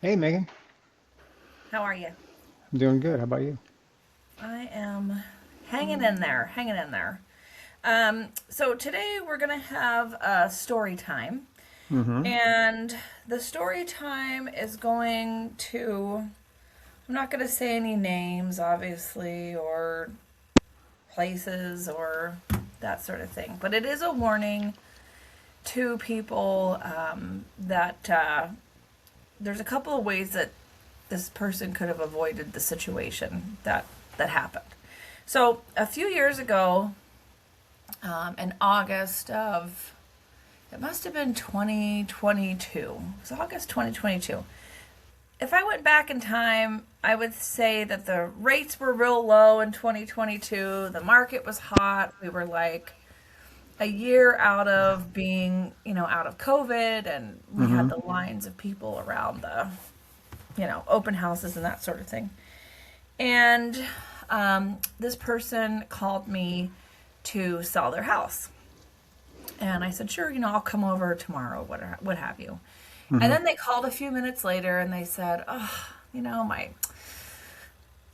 Hey Megan, How are you? I'm doing good. How about you? I am hanging in there, hanging in there. So today we're going to have a story time. Mm-hmm. And the story time is going to, I'm not going to say any names, obviously, or places or that sort of thing. But it is a warning to people that there's a couple of ways that this person could have avoided the situation that happened. So a few years ago, in August of it must have been 2022. It was August 2022. If I went back in time, I would say that the rates were real low in 2022. The market was hot. We were like a year out of being, out of COVID, and we Mm-hmm. had the lines of people around the, open houses and that sort of thing. And this person called me to sell their house. And I said, sure, I'll come over tomorrow, what have you. And Mm-hmm. then they called a few minutes later and they said, oh, my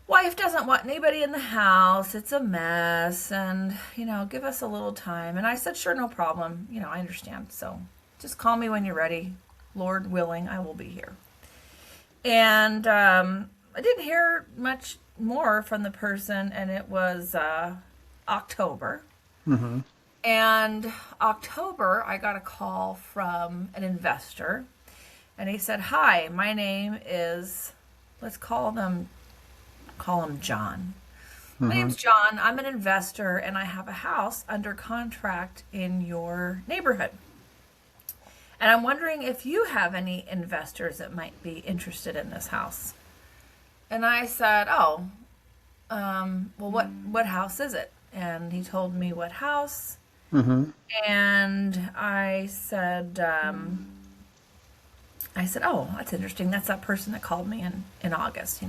wife doesn't want anybody in the house. It's a mess. And, give us a little time. And I said, sure, no problem. I understand. So just call me when you're ready. Lord willing, I will be here. And I didn't hear much more from the person, and it was October. Mm-hmm. And October, I got a call from an investor, and he said, "Hi, my name is, let's call him John. My Mm-hmm. name's John. I'm an investor, and I have a house under contract in your neighborhood. And I'm wondering if you have any investors that might be interested in this house." And I said, "Oh, well, what house is it?" And he told me what house. Mm-hmm. And I said, "Oh, that's interesting. That's that person that called me in August."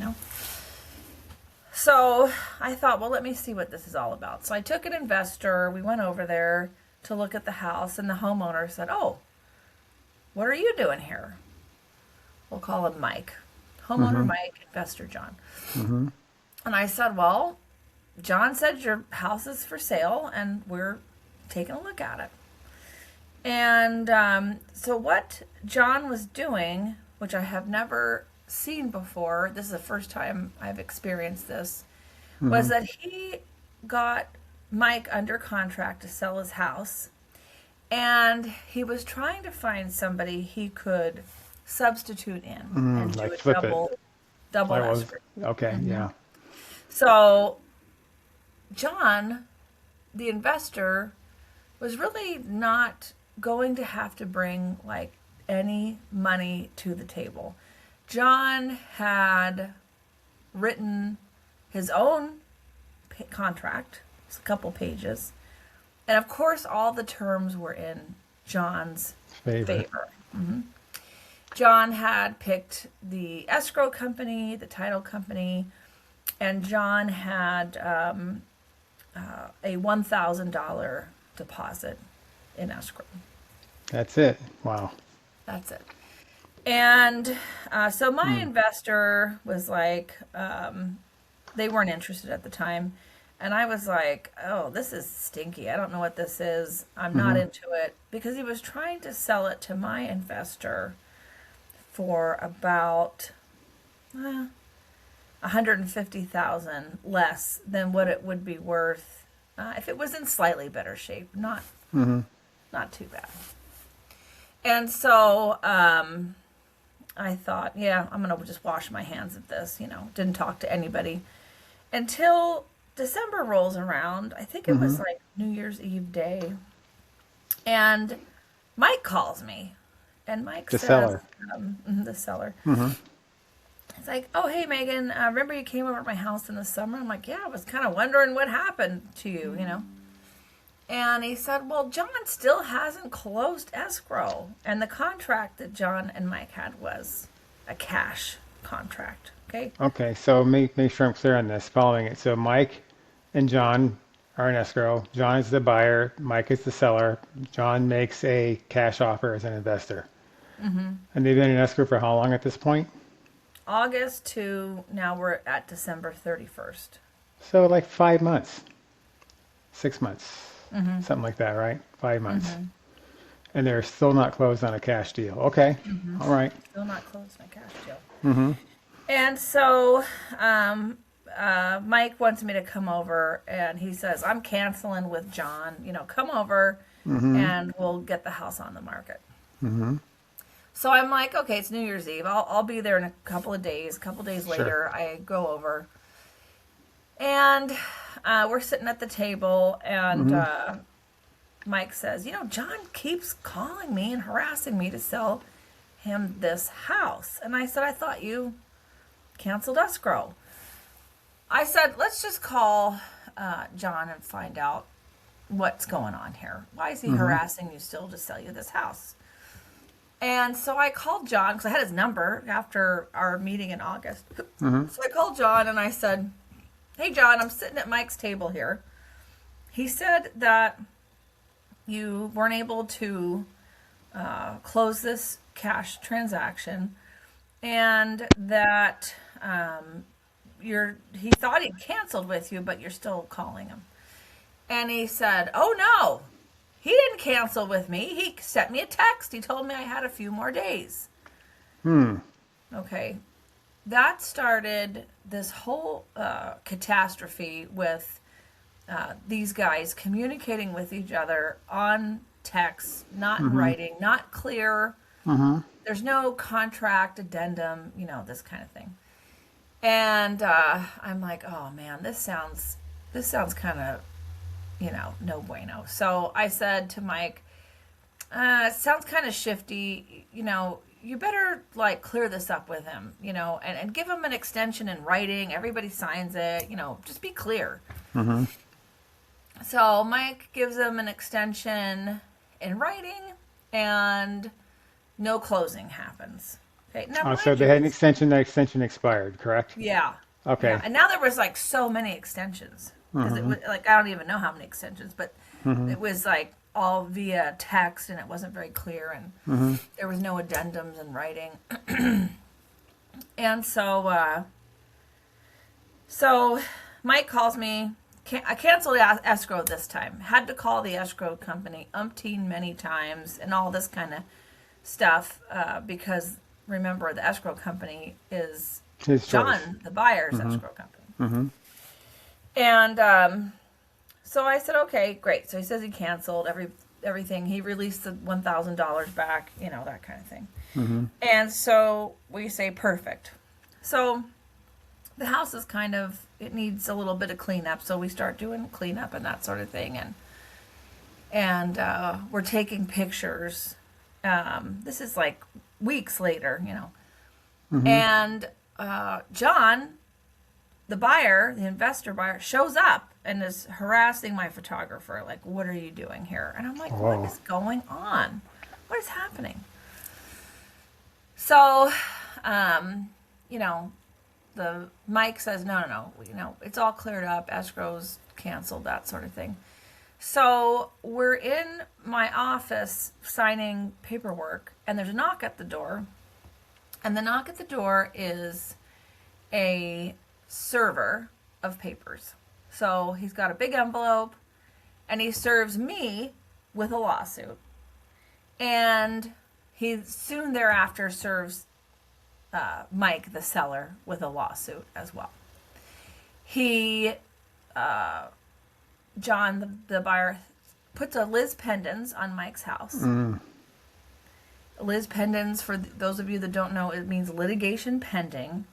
So I thought, well, let me see what this is all about. So I took an investor. We went over there to look at the house, and the homeowner said, "Oh, what are you doing here?" We'll call him Mike. Homeowner Mm-hmm. Mike, investor John. Mm-hmm. And I said, "Well, John said your house is for sale, and we're taking a look at it." And so, what John was doing, which I have never seen before, this is the first time I've experienced this, was Mm-hmm. that he got Mike under contract to sell his house. And he was trying to find somebody he could substitute in and do Like a flip it. double I was. escrow. Okay. hmm Yeah. So John, the investor, was really not going to have to bring like any money to the table. John had written his own contract, it's a couple pages, and of course, all the terms were in John's Favor. favor. hmm John had picked the escrow company, the title company, and John had a $1,000 deposit in escrow. That's it. Wow. That's it. And so my Mm. investor was like, they weren't interested at the time. And I was like, oh, this is stinky. I don't know what this is. I'm not Mm-hmm. into it. Because he was trying to sell it to my investor for about 150,000 less than what it would be worth if it was in slightly better shape. Mm-hmm. Not too bad. And so I thought, yeah, I'm gonna just wash my hands of this. Didn't talk to anybody until December rolls around. I think it Mm-hmm. was like New Year's Eve day, and Mike calls me, and Mike The says, seller. the seller, Mm-hmm. he's like, "Oh, hey, Megan, remember you came over to my house in the summer?" I'm like, "Yeah, I was kind of wondering what happened to you." And he said, "Well, John still hasn't closed escrow." And the contract that John and Mike had was a cash contract. Okay. Okay. So make sure I'm clear on this. Following it. So Mike and John are in escrow. John is the buyer. Mike is the seller. John makes a cash offer as an investor. hmm And they've been in escrow for how long at this point? August to now we're at December 31st. So like 5 months, 6 months, something like that, right? 5 months. And they're still not closed on a cash deal. Okay. All right. Still not closed on a cash deal. And so Mike wants me to come over, and he says, I'm canceling with John. Come over and we'll get the house on the market. So I'm like, okay, it's New Year's Eve. I'll be there in a couple of days. A couple of days later, I go over. And we're sitting at the table, and Mike says, John keeps calling me and harassing me to sell him this house. And I said, I thought you canceled escrow. I said, let's just call John and find out what's going on here. Why is he harassing you still to sell you this house? And so I called John because I had his number after our meeting in August. So I called John and I said, hey, John, I'm sitting at Mike's table here. He said that you weren't able to close this cash transaction, and that he thought he'd canceled with you, but you're still calling him. And he said, oh, no, he didn't cancel with me. He sent me a text. He told me I had a few more days. Okay. That started this whole catastrophe with these guys communicating with each other on text, not in writing, not clear. There's no contract addendum, this kind of thing. And I'm like, oh man, this sounds kind of, no bueno. So I said to Mike, it sounds kind of shifty, you better clear this up with him, and give him an extension in writing. Everybody signs it, just be clear. So Mike gives him an extension in writing, and no closing happens. Okay. Now, So they had an extension. That extension expired, correct? yeah. Okay. Yeah. And now there was so many extensions. Because it was I don't even know how many extensions, but it was all via text, and it wasn't very clear, and there was no addendums in writing. And so Mike calls me. I canceled the escrow this time. Had to call the escrow company umpteen many times and all this kind of stuff because remember, the escrow company is His John, choice. the buyer's escrow company. And so I said, okay, great. So he says he canceled everything. He released the $1,000 back, that kind of thing. And so we say, perfect. So the house is it needs a little bit of cleanup. So we start doing cleanup and that sort of thing. And we're taking pictures. This is weeks later, And John, the buyer, the investor buyer, shows up and is harassing my photographer. What are you doing here? And I'm like, Whoa. what is going on? What is happening? So, the Mike says, no, it's all cleared up. Escrow's canceled, that sort of thing. So we're in my office signing paperwork, and there's a knock at the door. And the knock at the door is a server of papers. So he's got a big envelope, and he serves me with a lawsuit. And he soon thereafter serves Mike, the seller, with a lawsuit as well. John, the buyer, puts a Liz Pendens on Mike's house. Liz Pendens, for those of you that don't know, it means litigation pending.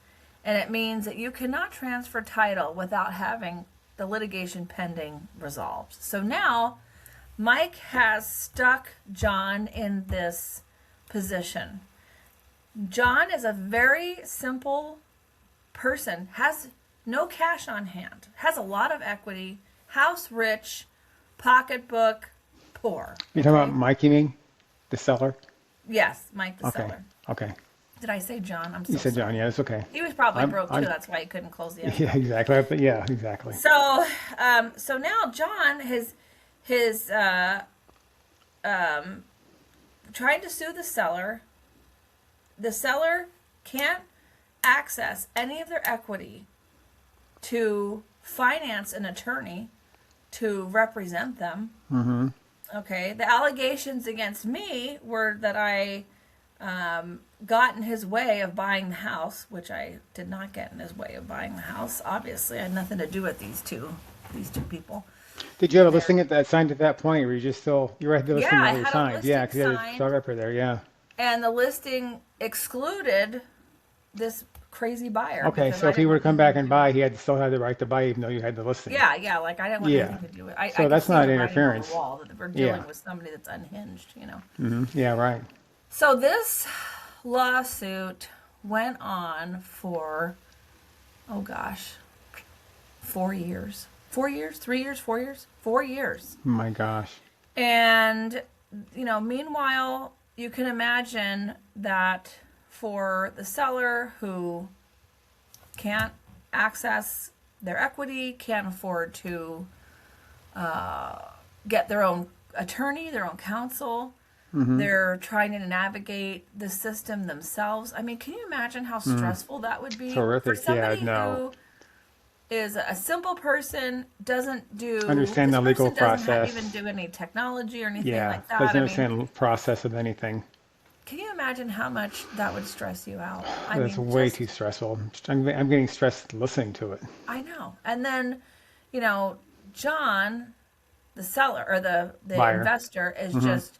And it means that you cannot transfer title without having the litigation pending resolved. So now Mike has stuck John in this position. John is a very simple person, has no cash on hand, has a lot of equity, house rich, pocketbook poor. You talking about Mike, you mean? The seller? Yes, Mike the Okay. seller. Okay. Did I say John? I'm so You said sorry. John. Yeah, it's okay. He was probably broke too. I'm- That's why he couldn't close the escrow. Yeah, exactly. Yeah, exactly. So, so now John his trying to sue the seller. The seller can't access any of their equity to finance an attorney to represent them. Mm-hmm. Okay, the allegations against me were that I got in his way of buying the house, which I did not get in his way of buying the house. Obviously, I had nothing to do with these two people. Did you have a They're, listing at that signed at that point, or were you just still you had the yeah, listing I already had a signed? Yeah, listing because you had a signed, photographer there. Yeah. and the listing excluded this crazy buyer Okay, because so I if he didn't were to want come anything back to and do with buy, it. he had still had the right to buy, even though you had the listing. Yeah, like I didn't want Yeah. anything to do with it. I So could that's see not the writing on the interference. wall that we're Yeah. dealing with somebody that's unhinged. Hmm. Yeah. Right. So this lawsuit went on for, oh gosh, 4 years. 4 years? 3 years? 4 years? 4 years. My gosh. And, meanwhile, you can imagine that for the seller who can't access their equity, can't afford to get their own attorney, their own counsel, they're trying to navigate the system themselves. I mean, can you imagine how stressful that would be for Terrific. Yeah. somebody No. who is a simple person, Understand this the legal person doesn't process. even do any technology or anything Yeah. like that. Doesn't I mean, understand the process of anything. can you imagine how much that would stress you out? I That's mean, way too stressful. I'm getting stressed listening to it. I know. And then, John, the seller or the Buyer. investor is just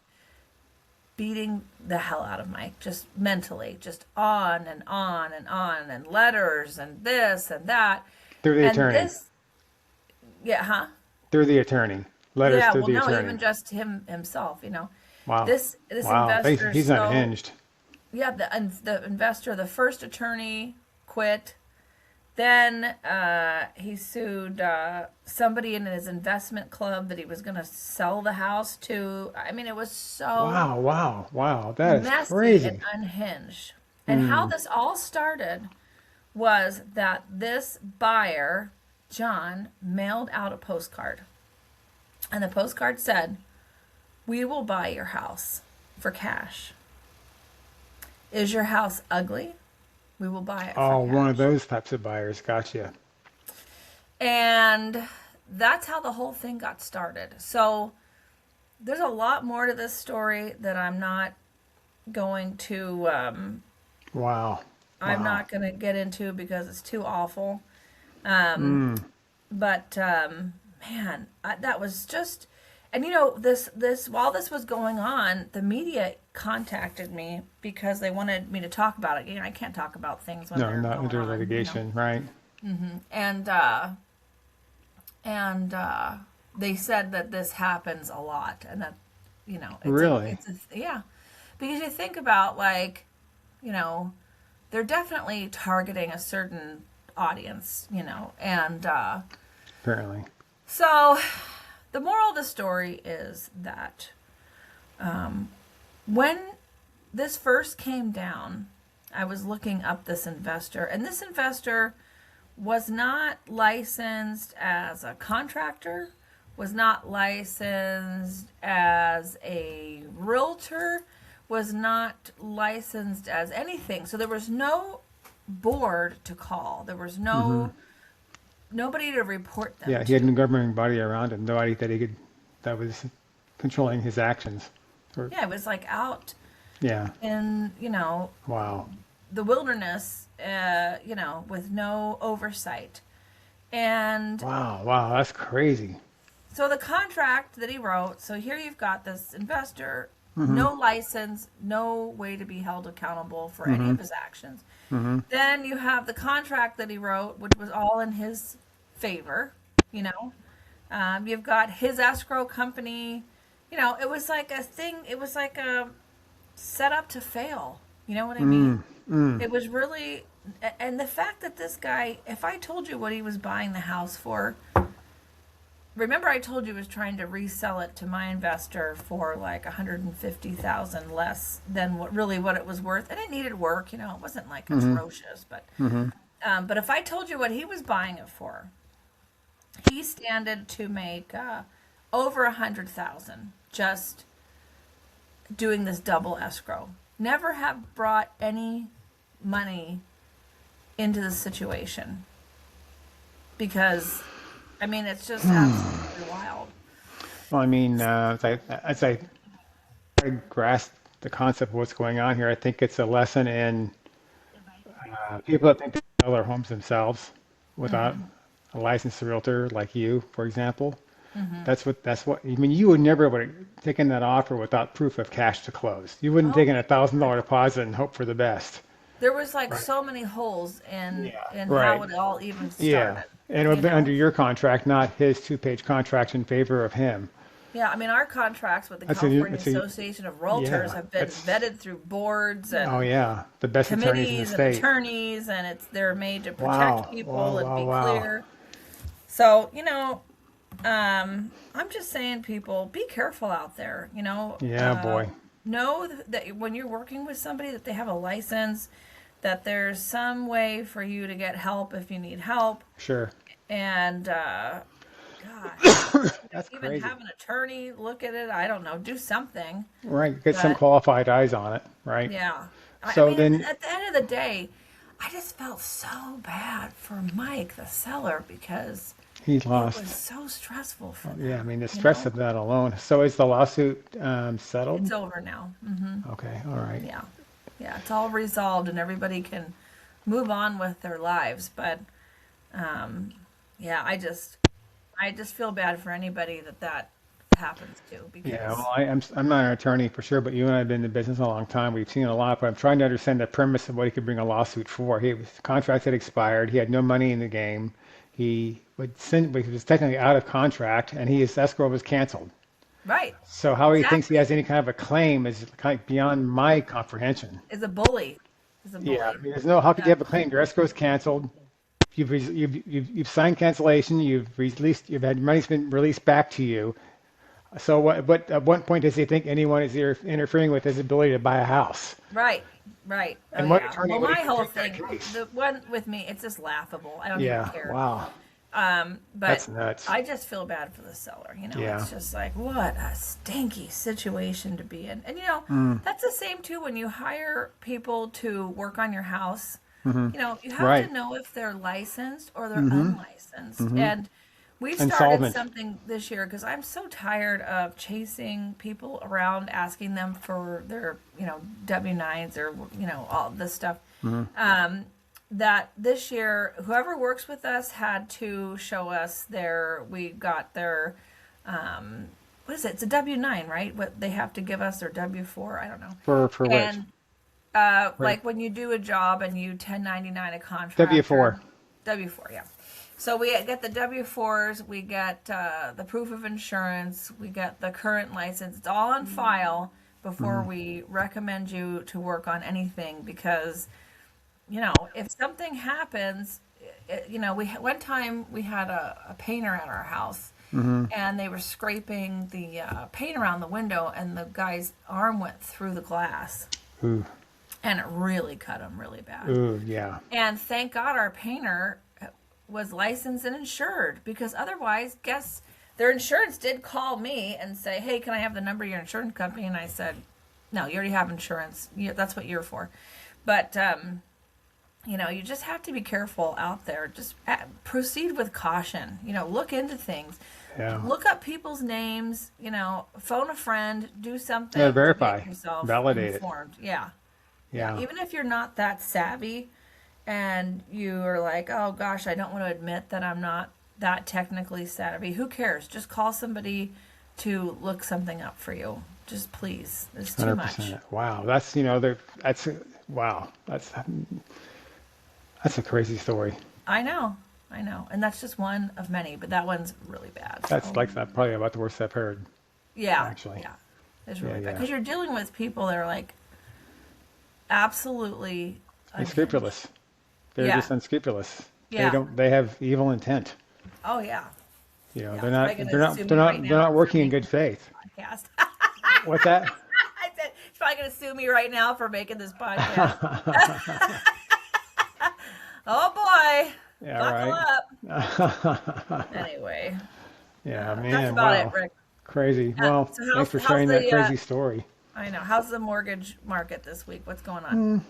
beating the hell out of Mike, just mentally, just on and on and on, and letters and this and that. Through the And attorney. this, yeah, huh? Through the attorney. Letters Yeah, through well, the no, attorney. even just himself. Wow. This Wow. investor is He's so, unhinged. yeah, the investor, the first attorney quit. Then he sued somebody in his investment club that he was going to sell the house to. I mean, it was so Wow. Wow. Wow. That is messy and crazy. unhinged. And how this all started was that this buyer, John, mailed out a postcard. And the postcard said, "We will buy your house for cash. Is your house ugly? We will buy it Oh, for one of cash." those types of buyers. Gotcha. And that's how the whole thing got started. So there's a lot more to this story that I'm not going to Wow. I'm Wow. not going to get into because it's too awful. But man, that was just, and this while this was going on, the media contacted me because they wanted me to talk about it. I can't talk about things when No, they're not going under on, litigation, right? And they said that this happens a lot, and that Really? yeah, because you think about they're definitely targeting a certain audience, and Apparently. so the moral of the story is that when this first came down, I was looking up this investor, and this investor was not licensed as a contractor, was not licensed as a realtor, was not licensed as anything. So there was no board to call. There was nobody to report them Yeah, he to. had no governing body around him, nobody that was controlling his actions. Or, Yeah, it was like out yeah. in, Wow. the wilderness, with no oversight. And Wow. Wow. That's crazy. so the contract that he wrote, so here you've got this investor, no license, no way to be held accountable for any of his actions. Then you have the contract that he wrote, which was all in his favor, You've got his escrow company, it was like a thing, it was like a set up to fail. You know what I mean? It was really, and the fact that this guy, if I told you what he was buying the house for, remember I told you he was trying to resell it to my investor for like 150,000 less than what it was worth, and it needed work. It wasn't like atrocious, but if I told you what he was buying it for, he standed to make over 100,000 just doing this double escrow. Never have brought any money into the situation because, I mean, it's just absolutely wild. Well, I mean, as I grasp the concept of what's going on here, I think it's a lesson in people that think they can sell their homes themselves without a licensed realtor like you, for example. That's what I mean. You would never would have taken that offer without proof of cash to close. You wouldn't Oh take my $1,000 God. deposit and hope for the best. There was like Right. so many holes Yeah. in how Right. it all even Yeah. started, And it would you be under know? your contract, not his two-page contract in favor of him. Yeah, I mean, our contracts with the That's a, California that's a, Association of Realtors yeah, have been that's, vetted through boards oh and yeah, the best attorneys in the committees and state. attorneys, and they're made to protect Wow. Wow, people and wow, be wow. clear. So, I'm just saying, people, be careful out there. Yeah, boy. Know that when you're working with somebody, that they have a license, that there's some way for you to get help if you need help, Sure. and gosh, That's even crazy. have an attorney look at it. I don't know, do something. Right. Get some But qualified eyes on it. Right. yeah, I So mean, then at the end of the day, I just felt so bad for Mike, the seller, because he it was lost. so stressful for Yeah, I them. mean, the stress of that alone. So is the lawsuit settled? It's over now. Okay. All right. Yeah, yeah, it's all resolved, and everybody can move on with their lives. But yeah, I just feel bad for anybody that happens to Yeah, because well, I'm not an attorney for sure, but you and I have been in the business a long time. We've seen a lot, but I'm trying to understand the premise of what he could bring a lawsuit for. His contract had expired. He had no money in the game. He was technically out of contract, and his escrow was canceled. right, So how he thinks he exactly, has any kind of a claim is kind of beyond my comprehension. is a bully, is a Yeah, I bully. mean, there's no how could you Yeah, have a claim? Your escrow's canceled. You've signed cancellation. You've had money's been released back to you. So what at what point does he think anyone is interfering with his ability to buy a house? right, right. Oh And what yeah. attorney Well, would my even whole take that thing, case? the one with me, it's just laughable. I don't even Yeah, care. wow, But that's nuts. I just feel bad for the seller. Yeah, It's just like, what a stinky situation to be in. And that's the same too when you hire people to work on your house. You have to right. know if they're licensed or they're unlicensed. And we started Insolvent. something this year because I'm so tired of chasing people around asking them for their, W-9s or, all this stuff. That this year, whoever works with us had to show us we got their, what is it? It's a W-9, right? What they have to give us, their W-4, I don't know. For which? And Right. like when you do a job and you 1099 a W-4. contractor, W-4, yeah. So we get the W-4s, we get the proof of insurance, we get the current license. It's all on file before we recommend you to work on anything because if something happens, one time we had a painter at our house, and they were scraping the paint around the window, and the guy's arm went through the glass, Ooh, and it really cut him really bad. ooh, yeah. And thank God our painter was licensed and insured, because otherwise, guess their insurance did call me and say, "Hey, can I have the number of your insurance company?" And I said, "No, you already have insurance. That's what you're for." But you just have to be careful out there. Just proceed with caution. Look into things. Yeah. Look up people's names. Phone a friend. Do something Yeah, to verify. get yourself Validate it. informed. Yeah. Yeah. Even if you're not that savvy and you are like, oh gosh, I don't want to admit that I'm not that technically savvy. Who cares? Just call somebody to look something up for you. Just please. It's too much. 100%. Wow. Wow. That's a crazy story. I know. I know. And that's just one of many, but that one's really bad. That's So, like that probably about the worst I've heard, yeah. actually. Yeah. It's Yeah, really bad. yeah. Because you're dealing with people that are like absolutely unhinged. Unscrupulous. They're Yeah. just unscrupulous. Yeah. They have evil intent. Oh, yeah. Yeah, Yeah. they're It's not probably going they're to not sue they're me right not they're now not for working in making good faith. this podcast. What's that? I said, she's probably going to sue me right now for making this podcast. Oh boy. Yeah, Buckle up. right. Anyway, Yeah, that's man, about it, wow. Rick. Crazy. Well, So thanks for how's sharing that the crazy story. I know, how's the mortgage market this week? What's going on?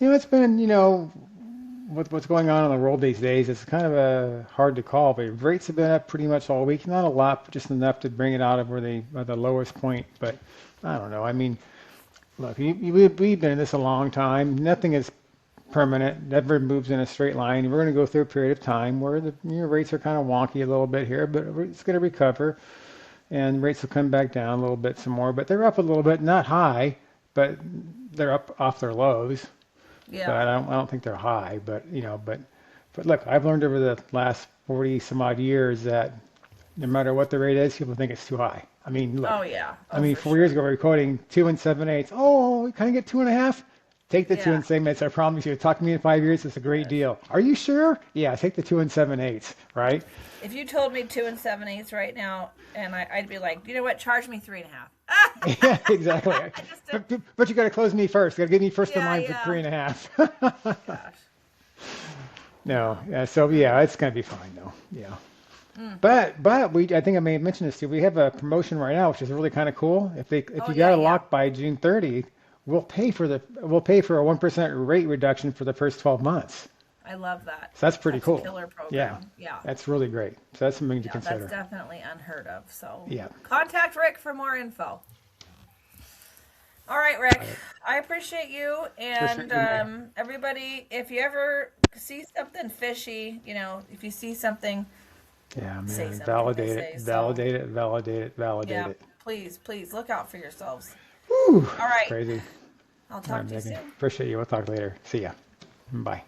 It's been, what's going on in the world these days, it's kind of hard to call, but rates have been up pretty much all week. Not a lot, but just enough to bring it out of where they the lowest point. But I don't know. I mean, look, we've been in this a long time. Nothing is permanent. Never moves in a straight line. We're going to go through a period of time where the rates are kind of wonky a little bit here, but it's going to recover, and rates will come back down a little bit some more. But they're up a little bit, not high, but they're up off their lows. But Yeah. I don't think they're high. But but look, I've learned over the last 40 some odd years that no matter what the rate is, people think it's too high. I mean, look, Oh yeah. I Oh, mean, for 4 years sure. ago we were quoting 2 and 7/8. Oh, can I get 2.5? Take the two Yeah. and 7/8. I promise you. Talk to me in 5 years. It's a great Yes. deal. Are you sure? Yeah, take the 2 and 7/8. Right? If you told me 2 and 7/8 right now, and I'd be like, you know what? Charge me 3.5. Yeah, exactly. I just, But you got to close me first. You got to get me first in yeah, line for yeah. 3.5. Gosh. No, No. yeah, so yeah, it's gonna be fine though. Yeah. But I think I may have mentioned this too. We have a promotion right now, which is really kind of cool. If Oh you got yeah, a yeah. lock by June 30th, we'll pay for a 1% rate reduction for the first 12 months. I love that. So that's pretty That's a cool. killer Yeah, program. Yeah. that's really great. So that's something to Yeah, that's consider. definitely unheard of. So Yeah. contact Rick for more info. All right, Rick. I appreciate you Appreciate and you, Megan. everybody. If you ever see something fishy, if you see something, Yeah, say man. something. They Validate it. say so. Validate it. Validate it. Validate Yeah, it. please, please look out for yourselves. Whew, All it's right. crazy. I'll All right, talk to you Megan. soon. Appreciate you. We'll talk later. See ya. Bye.